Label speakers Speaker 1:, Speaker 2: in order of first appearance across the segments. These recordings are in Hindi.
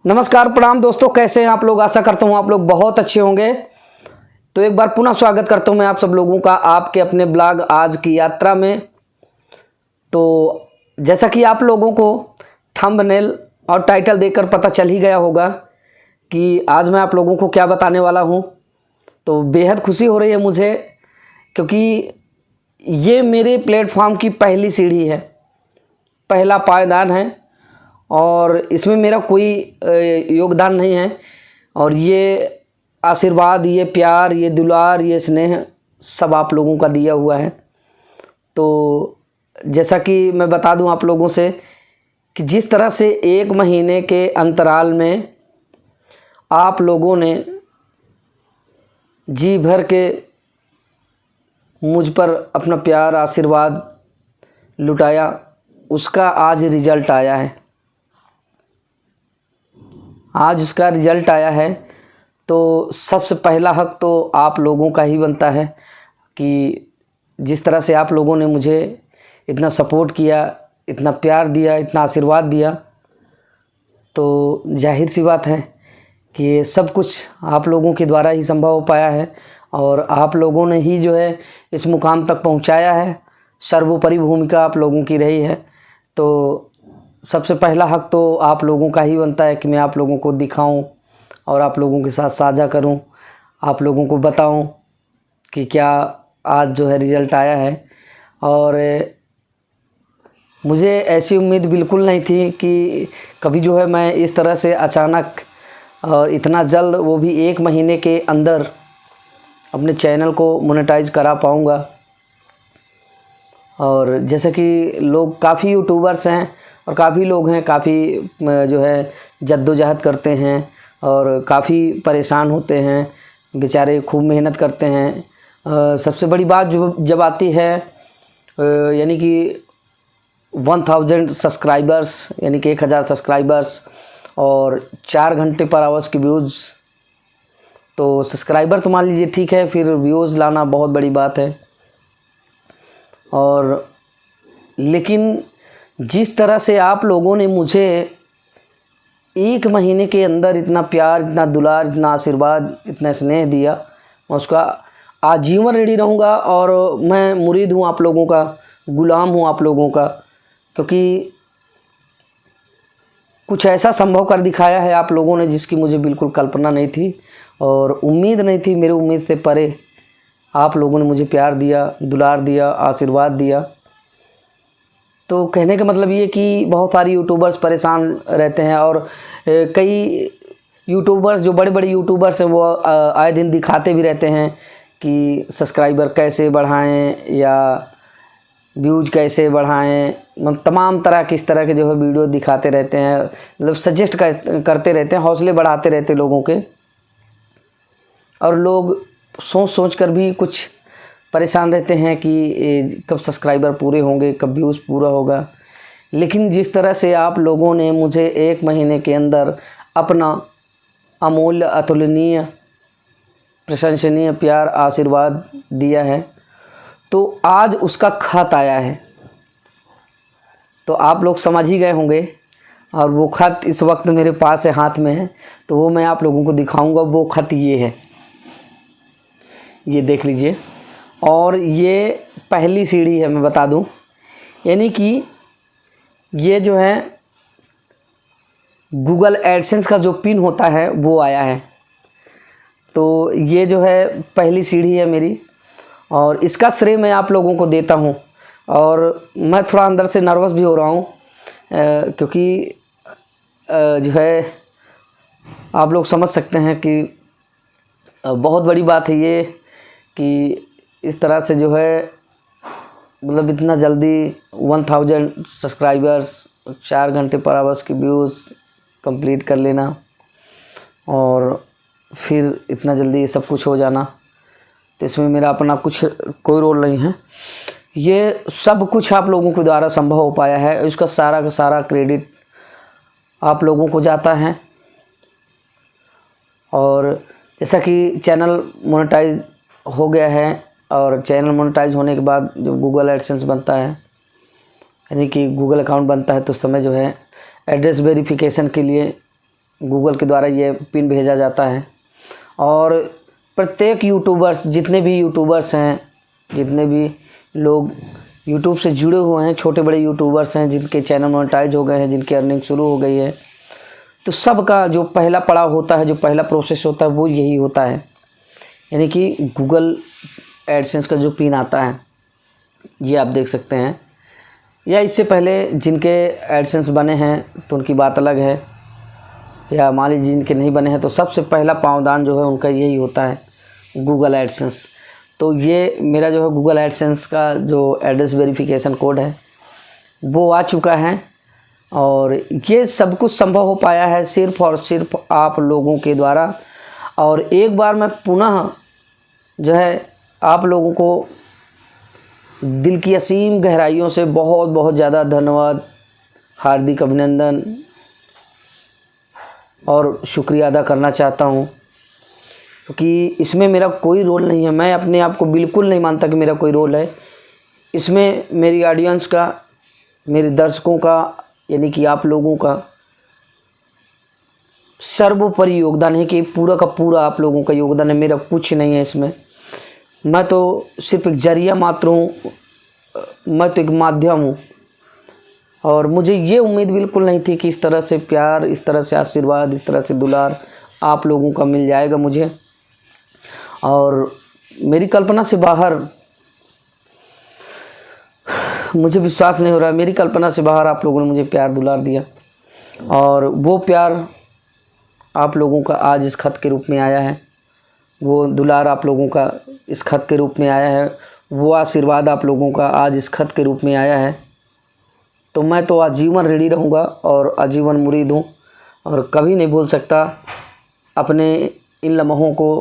Speaker 1: नमस्कार प्रणाम दोस्तों, कैसे हैं आप लोग। आशा करता हूँ आप लोग बहुत अच्छे होंगे। तो एक बार पुनः स्वागत करता हूँ मैं आप सब लोगों का आपके अपने ब्लॉग आज की यात्रा में। तो जैसा कि आप लोगों को थंबनेल और टाइटल देखकर पता चल ही गया होगा कि आज मैं आप लोगों को क्या बताने वाला हूँ। तो बेहद खुशी हो रही है मुझे, क्योंकि ये मेरे प्लेटफॉर्म की पहली सीढ़ी है, पहला पायदान है और इसमें मेरा कोई योगदान नहीं है। और ये आशीर्वाद, ये प्यार, ये दुलार, ये स्नेह सब आप लोगों का दिया हुआ है। तो जैसा कि मैं बता दूं आप लोगों से कि जिस तरह से 1 महीने के अंतराल में आप लोगों ने जी भर के मुझ पर अपना प्यार, आशीर्वाद लुटाया, उसका आज रिज़ल्ट आया है। आज उसका रिज़ल्ट आया है। तो सबसे पहला हक तो आप लोगों का ही बनता है कि जिस तरह से आप लोगों ने मुझे इतना सपोर्ट किया, इतना प्यार दिया, इतना आशीर्वाद दिया, तो जाहिर सी बात है कि ये सब कुछ आप लोगों के द्वारा ही संभव हो पाया है और आप लोगों ने ही जो है इस मुकाम तक पहुंचाया है। सर्वोपरि भूमिका आप लोगों की रही है। तो सबसे पहला हक तो आप लोगों का ही बनता है कि मैं आप लोगों को दिखाऊं और आप लोगों के साथ साझा करूं, आप लोगों को बताऊं कि क्या आज जो है रिज़ल्ट आया है। और मुझे ऐसी उम्मीद बिल्कुल नहीं थी कि कभी जो है मैं इस तरह से अचानक और इतना जल्द, वो भी 1 महीने के अंदर, अपने चैनल को मोनेटाइज करा पाऊँगा। और जैसे कि लोग काफ़ी यूट्यूबर्स हैं और काफ़ी लोग हैं, काफ़ी जो है जद्दोजहद करते हैं और काफ़ी परेशान होते हैं, बेचारे खूब मेहनत करते हैं। सबसे बड़ी बात जो जब आती है यानी कि 1000 सब्सक्राइबर्स, यानी कि 1000 सब्सक्राइबर्स और 4 घंटे पर आवर्स की व्यूज़। तो सब्सक्राइबर तो मान लीजिए ठीक है, फिर व्यूज़ लाना बहुत बड़ी बात है। और लेकिन जिस तरह से आप लोगों ने मुझे 1 महीने के अंदर इतना प्यार, इतना दुलार, इतना आशीर्वाद, इतना स्नेह दिया, मैं उसका आजीवन ऋणी रहूँगा। और मैं मुरीद हूँ आप लोगों का, गुलाम हूँ आप लोगों का, क्योंकि कुछ ऐसा संभव कर दिखाया है आप लोगों ने जिसकी मुझे बिल्कुल कल्पना नहीं थी और उम्मीद नहीं थी। मेरी उम्मीद से परे आप लोगों ने मुझे प्यार दिया, दुलार दिया, आशीर्वाद दिया। तो कहने का मतलब ये कि बहुत सारे यूट्यूबर्स परेशान रहते हैं और कई यूट्यूबर्स, जो बड़े बड़े यूट्यूबर्स हैं, वो आए दिन दिखाते भी रहते हैं कि सब्सक्राइबर कैसे बढ़ाएं या व्यूज कैसे बढ़ाएं। मतलब तमाम तरह के इस तरह के जो है वीडियो दिखाते रहते हैं, मतलब सजेस्ट करते रहते हैं, हौसले बढ़ाते रहते हैं लोगों के। और लोग सोच सोच कर भी कुछ परेशान रहते हैं कि कब सब्सक्राइबर पूरे होंगे, कब व्यूज़ पूरा होगा। लेकिन जिस तरह से आप लोगों ने मुझे 1 महीने के अंदर अपना अमूल्य, अतुलनीय, प्रशंसनीय प्यार, आशीर्वाद दिया है, तो आज उसका खत आया है। तो आप लोग समझ ही गए होंगे और वो खत इस वक्त मेरे पास है, हाथ में है। तो वो मैं आप लोगों को दिखाऊंगा। वो खत ये है, ये देख लीजिए। और ये पहली सीढ़ी है, मैं बता दूं, यानी कि ये जो है गूगल एडसेंस का जो पिन होता है वो आया है। तो ये जो है पहली सीढ़ी है मेरी और इसका श्रेय मैं आप लोगों को देता हूँ। और मैं थोड़ा अंदर से नर्वस भी हो रहा हूँ क्योंकि जो है आप लोग समझ सकते हैं कि बहुत बड़ी बात है ये कि इस तरह से जो है, मतलब इतना जल्दी 1000 सब्सक्राइबर्स, 4 घंटे पर आवर्स की व्यूज़ कंप्लीट कर लेना और फिर इतना जल्दी ये सब कुछ हो जाना। तो इसमें मेरा अपना कोई रोल नहीं है। ये सब कुछ आप लोगों के द्वारा संभव हो पाया है। इसका सारा का सारा क्रेडिट आप लोगों को जाता है। और जैसा कि चैनल मोनेटाइज हो गया है और चैनल मोनेटाइज होने के बाद जो गूगल एडसेंस बनता है, यानी कि गूगल अकाउंट बनता है, तो उस समय जो है एड्रेस वेरिफिकेशन के लिए गूगल के द्वारा ये पिन भेजा जाता है। और प्रत्येक यूट्यूबर्स, जितने भी यूट्यूबर्स हैं, जितने भी लोग यूट्यूब से जुड़े हुए हैं, छोटे बड़े यूट्यूबर्स हैं जिनके चैनल मोनेटाइज हो गए हैं, जिनकी अर्निंग शुरू हो गई है, तो सबका जो पहला पड़ाव होता है, जो पहला प्रोसेस होता है, वो यही होता है, यानी कि गूगल एडसेंस का जो पिन आता है, ये आप देख सकते हैं। या इससे पहले जिनके एडसेंस बने हैं तो उनकी बात अलग है, या मान लीजिए जिनके नहीं बने हैं, तो सबसे पहला पाँवदान जो है उनका यही होता है, गूगल एडसेंस। तो ये मेरा जो है गूगल एडसेंस का जो एड्रेस वेरिफिकेशन कोड है वो आ चुका है, और ये सब कुछ संभव हो पाया है सिर्फ़ और सिर्फ आप लोगों के द्वारा। और एक बार मैं पुनः जो है आप लोगों को दिल की असीम गहराइयों से बहुत बहुत ज़्यादा धन्यवाद, हार्दिक अभिनंदन और शुक्रिया अदा करना चाहता हूँ, क्योंकि इसमें मेरा कोई रोल नहीं है। मैं अपने आप को बिल्कुल नहीं मानता कि मेरा कोई रोल है इसमें। मेरी ऑडियंस का, मेरे दर्शकों का, यानी कि आप लोगों का सर्वोपरि योगदान है, कि पूरा का पूरा आप लोगों का योगदान है, मेरा कुछ नहीं है इसमें। मैं तो सिर्फ एक जरिया मात्र हूँ, मैं तो एक माध्यम हूँ। और मुझे ये उम्मीद बिल्कुल नहीं थी कि इस तरह से प्यार, इस तरह से आशीर्वाद, इस तरह से दुलार आप लोगों का मिल जाएगा मुझे। और मेरी कल्पना से बाहर, मुझे विश्वास नहीं हो रहा है, मेरी कल्पना से बाहर आप लोगों ने मुझे प्यार दुलार दिया। और वो प्यार आप लोगों का आज इस खत के रूप में आया है, वो दुलार आप लोगों का इस खत के रूप में आया है, वो आशीर्वाद आप लोगों का आज इस खत के रूप में आया है। तो मैं तो आजीवन ऋणी रहूँगा और आजीवन मुरीद हूँ, और कभी नहीं भूल सकता अपने इन लम्हों को,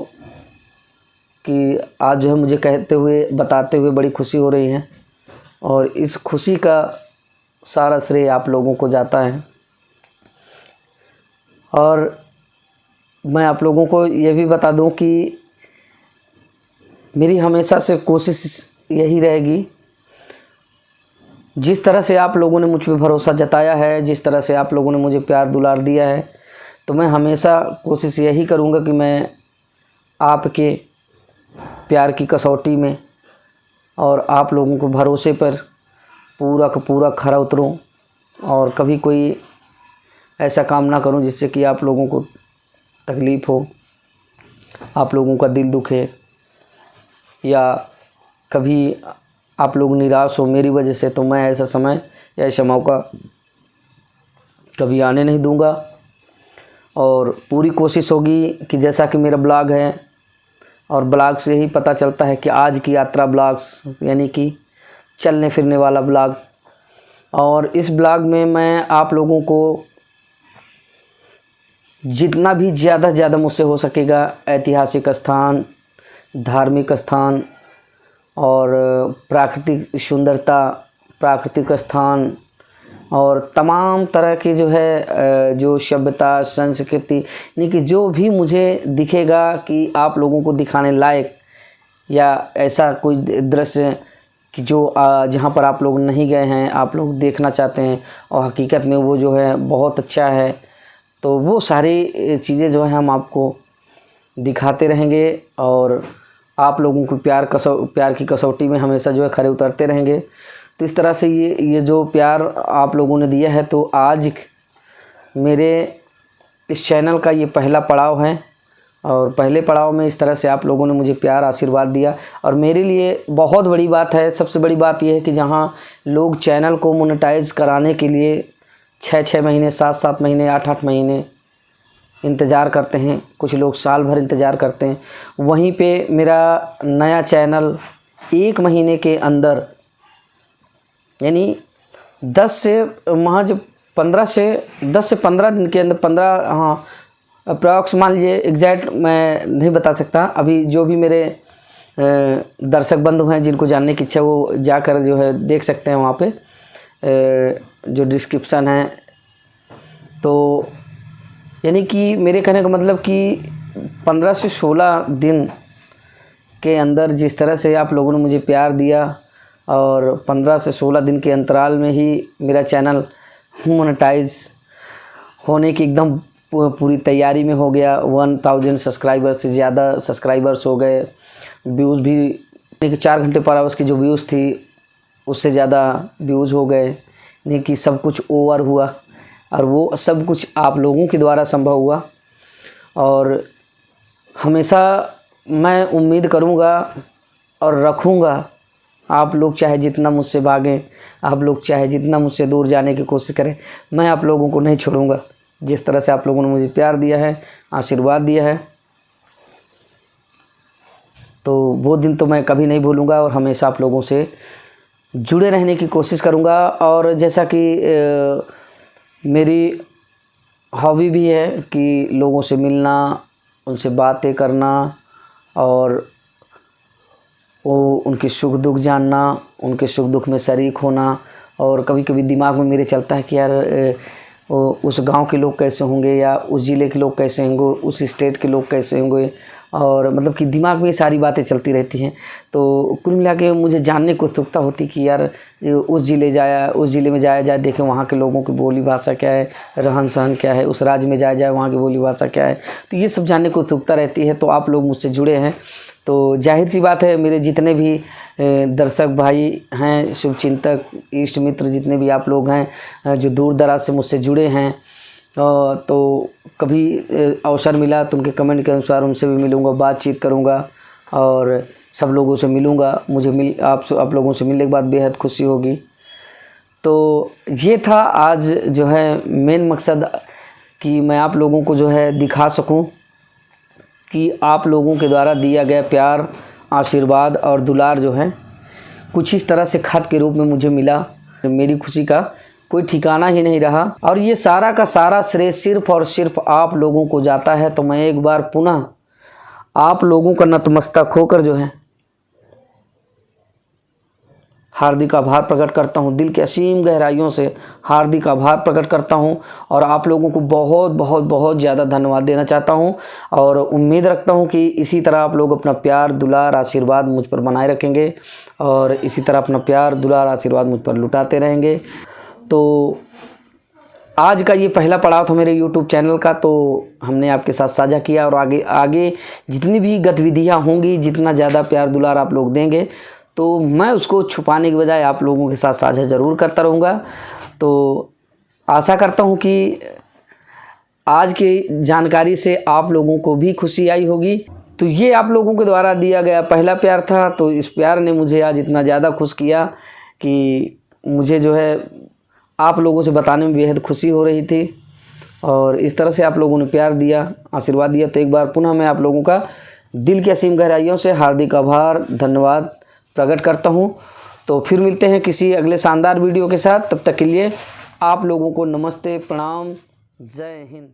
Speaker 1: कि आज जो है मुझे कहते हुए, बताते हुए बड़ी खुशी हो रही है। और इस खुशी का सारा श्रेय आप लोगों को जाता है। और मैं आप लोगों को ये भी बता दूं कि मेरी हमेशा से कोशिश यही रहेगी, जिस तरह से आप लोगों ने मुझ पर भरोसा जताया है, जिस तरह से आप लोगों ने मुझे प्यार दुलार दिया है, तो मैं हमेशा कोशिश यही करूँगा कि मैं आपके प्यार की कसौटी में और आप लोगों को भरोसे पर पूरा का पूरा खरा उतरूं, और कभी कोई ऐसा काम ना करूं जिससे कि आप लोगों को तकलीफ़ हो, आप लोगों का दिल दुखे, या कभी आप लोग निराश हो मेरी वजह से। तो मैं ऐसा समय या ऐसा मौका कभी आने नहीं दूंगा। और पूरी कोशिश होगी कि जैसा कि मेरा ब्लॉग है, और ब्लॉग से ही पता चलता है कि आज की यात्रा ब्लॉग्स, यानी कि चलने फिरने वाला ब्लॉग। और इस ब्लॉग में मैं आप लोगों को जितना भी ज़्यादा मुझसे हो सकेगा ऐतिहासिक स्थान, धार्मिक स्थान और प्राकृतिक सुंदरता, प्राकृतिक स्थान और तमाम तरह की जो है जो सभ्यता, संस्कृति, यानी कि जो भी मुझे दिखेगा कि आप लोगों को दिखाने लायक, या ऐसा कोई दृश्य कि जो जहाँ पर आप लोग नहीं गए हैं, आप लोग देखना चाहते हैं और हकीकत में वो जो है बहुत अच्छा है, तो वो सारी चीज़ें जो है हम आपको दिखाते रहेंगे। और आप लोगों को प्यार की कसौटी में हमेशा जो है खरे उतरते रहेंगे। तो इस तरह से ये जो प्यार आप लोगों ने दिया है, तो आज मेरे इस चैनल का ये पहला पड़ाव है। और पहले पड़ाव में इस तरह से आप लोगों ने मुझे प्यार, आशीर्वाद दिया। और मेरे लिए बहुत बड़ी बात है, सबसे बड़ी बात यह है कि जहाँ लोग चैनल को मोनेटाइज कराने के लिए 6-6 महीने, 7-7 महीने, 8-8 महीने इंतज़ार करते हैं, कुछ लोग साल भर इंतज़ार करते हैं, वहीं पे मेरा नया चैनल 1 महीने के अंदर, यानी 10 से 15 दिन के अंदर, 15, हाँ अप्रॉक्स मान लीजिए, एग्जैक्ट मैं नहीं बता सकता। अभी जो भी मेरे दर्शक बंधु हैं जिनको जानने की इच्छा, वो जाकर जो है देख सकते हैं वहाँ पे जो डिस्क्रिप्शन है। तो यानी कि मेरे कहने का मतलब कि 15 से 16 दिन के अंदर जिस तरह से आप लोगों ने मुझे प्यार दिया, और 15 से 16 दिन के अंतराल में ही मेरा चैनल मोनेटाइज होने की एकदम पूरी तैयारी में हो गया। 1000 सब्सक्राइबर से ज़्यादा सब्सक्राइबर्स हो गए। व्यूज़ भी 4 घंटे पर आवर्स की जो व्यूज़ थी उससे ज़्यादा व्यूज़ हो गए। यानी कि सब कुछ ओवर हुआ और वो सब कुछ आप लोगों के द्वारा संभव हुआ। और हमेशा मैं उम्मीद करूँगा और रखूँगा, आप लोग चाहे जितना मुझसे भागें, आप लोग चाहे जितना मुझसे दूर जाने की कोशिश करें, मैं आप लोगों को नहीं छोड़ूंगा। जिस तरह से आप लोगों ने मुझे प्यार दिया है, आशीर्वाद दिया है, तो वो दिन तो मैं कभी नहीं भूलूंगा और हमेशा आप लोगों से जुड़े रहने की कोशिश करूंगा। और जैसा कि मेरी हॉबी भी है कि लोगों से मिलना, उनसे बातें करना और वो उनके सुख दुख जानना, उनके सुख दुख में शरीक होना। और कभी कभी दिमाग में मेरे चलता है कि यार उस गांव के लोग कैसे होंगे, या उस ज़िले के लोग कैसे होंगे, उस स्टेट के लोग कैसे होंगे, और मतलब कि दिमाग में ये सारी बातें चलती रहती हैं। तो कुल मिला के मुझे जानने को उत्सुकता होती कि यार उस ज़िले में जाया जाए, देखें वहाँ के लोगों की बोली भाषा क्या है, रहन सहन क्या है, उस राज्य में जाया जाए वहाँ की बोली भाषा क्या है। तो ये सब जानने को उत्सुकता रहती है। तो आप लोग मुझसे जुड़े हैं तो जाहिर सी बात है, मेरे जितने भी दर्शक भाई हैं, शुभचिंतक, इष्ट मित्र जितने भी आप लोग हैं जो दूर दराज से मुझसे जुड़े हैं, तो कभी अवसर मिला तो उनके कमेंट के अनुसार उनसे भी मिलूँगा, बातचीत करूँगा और सब लोगों से मिलूँगा। मुझे आप लोगों से मिलने के बाद बेहद खुशी होगी। तो ये था आज जो है मेन मकसद कि मैं आप लोगों को जो है दिखा सकूं कि आप लोगों के द्वारा दिया गया प्यार, आशीर्वाद और दुलार जो है कुछ इस तरह से खत के रूप में मुझे मिला। मेरी खुशी का कोई ठिकाना ही नहीं रहा और ये सारा का सारा श्रेय सिर्फ और सिर्फ आप लोगों को जाता है। तो मैं एक बार पुनः आप लोगों का नतमस्तक होकर जो है हार्दिक आभार प्रकट करता हूँ। दिल के असीम गहराइयों से हार्दिक आभार प्रकट करता हूँ और आप लोगों को बहुत बहुत बहुत ज़्यादा धन्यवाद देना चाहता हूँ। और उम्मीद रखता हूँ कि इसी तरह आप लोग अपना प्यार, दुलार, आशीर्वाद मुझ पर बनाए रखेंगे और इसी तरह अपना प्यार, दुलार, आशीर्वाद मुझ पर लुटाते रहेंगे। तो आज का ये पहला पड़ाव था मेरे YouTube चैनल का, तो हमने आपके साथ साझा किया और आगे जितनी भी गतिविधियाँ होंगी, जितना ज़्यादा प्यार दुलार आप लोग देंगे, तो मैं उसको छुपाने के बजाय आप लोगों के साथ साझा ज़रूर करता रहूँगा। तो आशा करता हूँ कि आज की जानकारी से आप लोगों को भी खुशी आई होगी। तो ये आप लोगों के द्वारा दिया गया पहला प्यार था। तो इस प्यार ने मुझे आज इतना ज़्यादा खुश किया कि मुझे जो है आप लोगों से बताने में बेहद खुशी हो रही थी। और इस तरह से आप लोगों ने प्यार दिया, आशीर्वाद दिया। तो एक बार पुनः मैं आप लोगों का दिल की असीम गहराइयों से हार्दिक आभार, धन्यवाद प्रकट करता हूं। तो फिर मिलते हैं किसी अगले शानदार वीडियो के साथ। तब तक के लिए आप लोगों को नमस्ते, प्रणाम, जय हिंद।